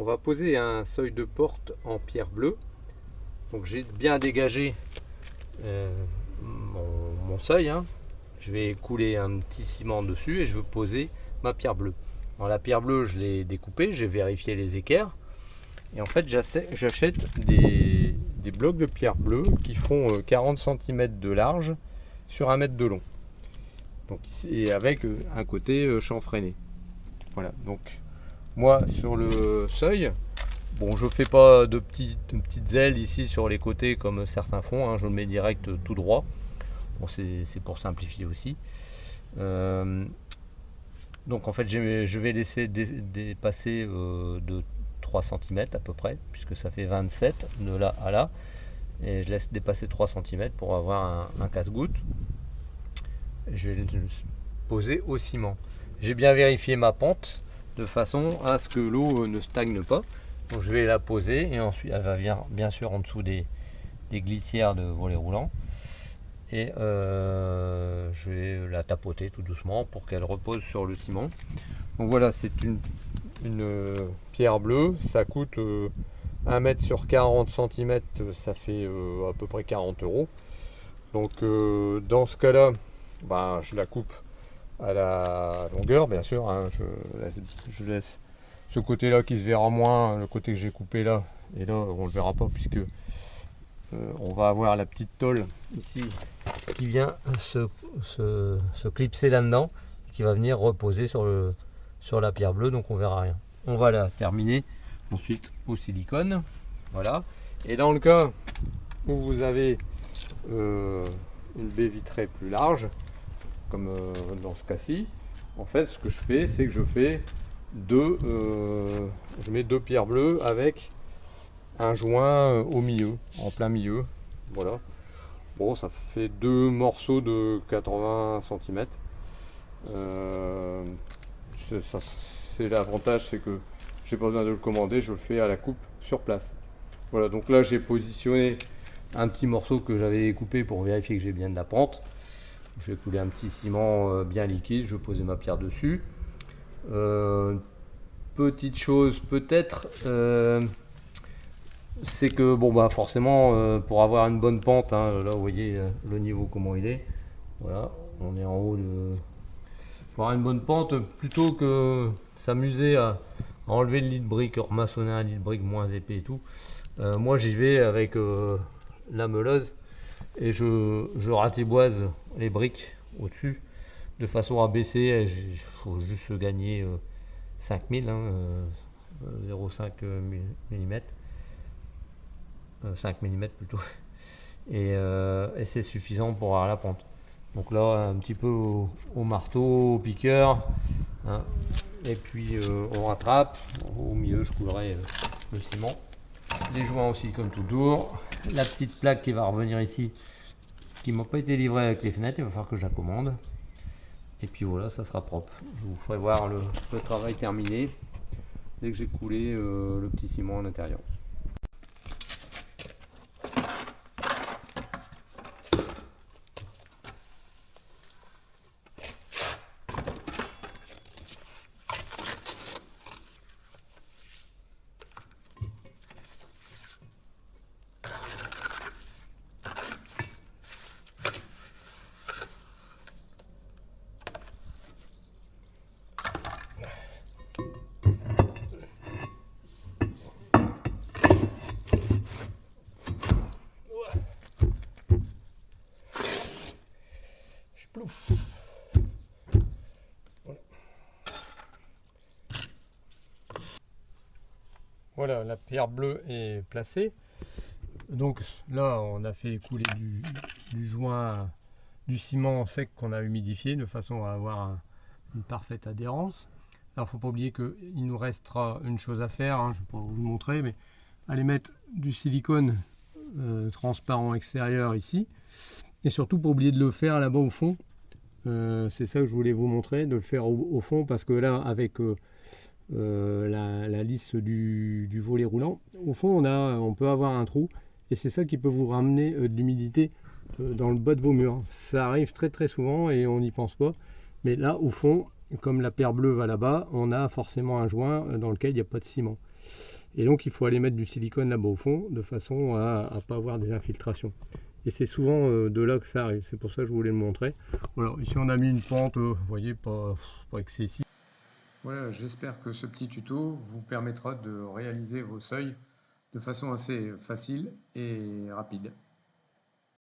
on va poser un seuil de porte en pierre bleue. Donc j'ai bien dégagé mon seuil, hein. Je vais couler un petit ciment dessus et je veux poser ma pierre bleue. Alors, la pierre bleue, je l'ai découpée, j'ai vérifié les équerres. Et en fait, j'achète des blocs de pierre bleue qui font 40 cm de large sur 1 mètre de long. Donc, et avec un côté chanfreiné. Voilà, donc moi sur le seuil, bon, je fais pas de petites ailes ici sur les côtés comme certains font, hein, je le mets direct tout droit. Bon, c'est pour simplifier aussi. Donc en fait, je vais laisser dépasser de 3 cm à peu près, puisque ça fait 27 de là à là. Et je laisse dépasser 3 cm pour avoir un casse-goutte. Je vais le poser au ciment. J'ai bien vérifié ma pente de façon à ce que l'eau ne stagne pas. Donc je vais la poser et ensuite elle va venir bien sûr en dessous des glissières de volet roulant. Et je vais la tapoter tout doucement pour qu'elle repose sur le ciment. Donc voilà, c'est une pierre bleue, ça coûte 1 mètre sur 40 cm, ça fait à peu près 40 €. Donc dans ce cas là, ben, je la coupe à la longueur bien sûr, hein. Je laisse ce côté là qui se verra moins, le côté que j'ai coupé là, et là on le verra pas puisque on va avoir la petite tôle ici qui vient se clipser là-dedans, qui va venir reposer sur la pierre bleue, donc on verra rien. On va la terminer ensuite au silicone, voilà. Et dans le cas où vous avez une baie vitrée plus large, comme dans ce cas-ci, en fait ce que je fais, c'est que je mets deux pierres bleues avec un joint au milieu, en plein milieu, voilà. Bon, ça fait deux morceaux de 80 cm. C'est l'avantage, c'est que j'ai pas besoin de le commander, je le fais à la coupe sur place. Voilà, donc là j'ai positionné un petit morceau que j'avais coupé pour vérifier que j'ai bien de la pente. Je vais couler un petit ciment bien liquide, je vais poser ma pierre dessus. Petite chose peut-être, c'est que bon bah forcément pour avoir une bonne pente, hein, là vous voyez le niveau comment il est, voilà, on est en haut de, pour avoir une bonne pente, plutôt que s'amuser à enlever le lit de briques, remaçonner un lit de briques moins épais et tout, moi j'y vais avec la meuleuse et je ratiboise les briques au dessus de façon à baisser. Il faut juste gagner 5000, hein, 0,5 mm, 5 mm plutôt, et c'est suffisant pour avoir la pente. Donc là un petit peu au marteau, au piqueur, hein, et puis on rattrape. Au milieu je coulerai le ciment, les joints aussi comme toujours, la petite plaque qui va revenir ici qui m'a pas été livrée avec les fenêtres, il va falloir que je la commande. Et puis voilà, ça sera propre. Je vous ferai voir le travail terminé dès que j'ai coulé le petit ciment à l'intérieur. Voilà, la pierre bleue est placée. Donc là, on a fait couler du joint, du ciment sec qu'on a humidifié de façon à avoir une parfaite adhérence. Alors, il ne faut pas oublier qu'il nous restera une chose à faire, hein, je ne vais pas vous le montrer, mais aller mettre du silicone transparent extérieur ici. Et surtout, pas oublier de le faire là-bas au fond. C'est ça que je voulais vous montrer, de le faire au fond, parce que là, avec la lisse du volet roulant, au fond on peut avoir un trou, et c'est ça qui peut vous ramener de l'humidité dans le bas de vos murs. Ça arrive très très souvent et on n'y pense pas, mais là au fond comme la paire bleue va là-bas, on a forcément un joint dans lequel il n'y a pas de ciment. Et donc il faut aller mettre du silicone là-bas au fond, de façon à ne pas avoir des infiltrations. Et c'est souvent de là que ça arrive, c'est pour ça que je voulais le montrer. Voilà, ici on a mis une pente, vous voyez, pas excessive. Voilà, j'espère que ce petit tuto vous permettra de réaliser vos seuils de façon assez facile et rapide.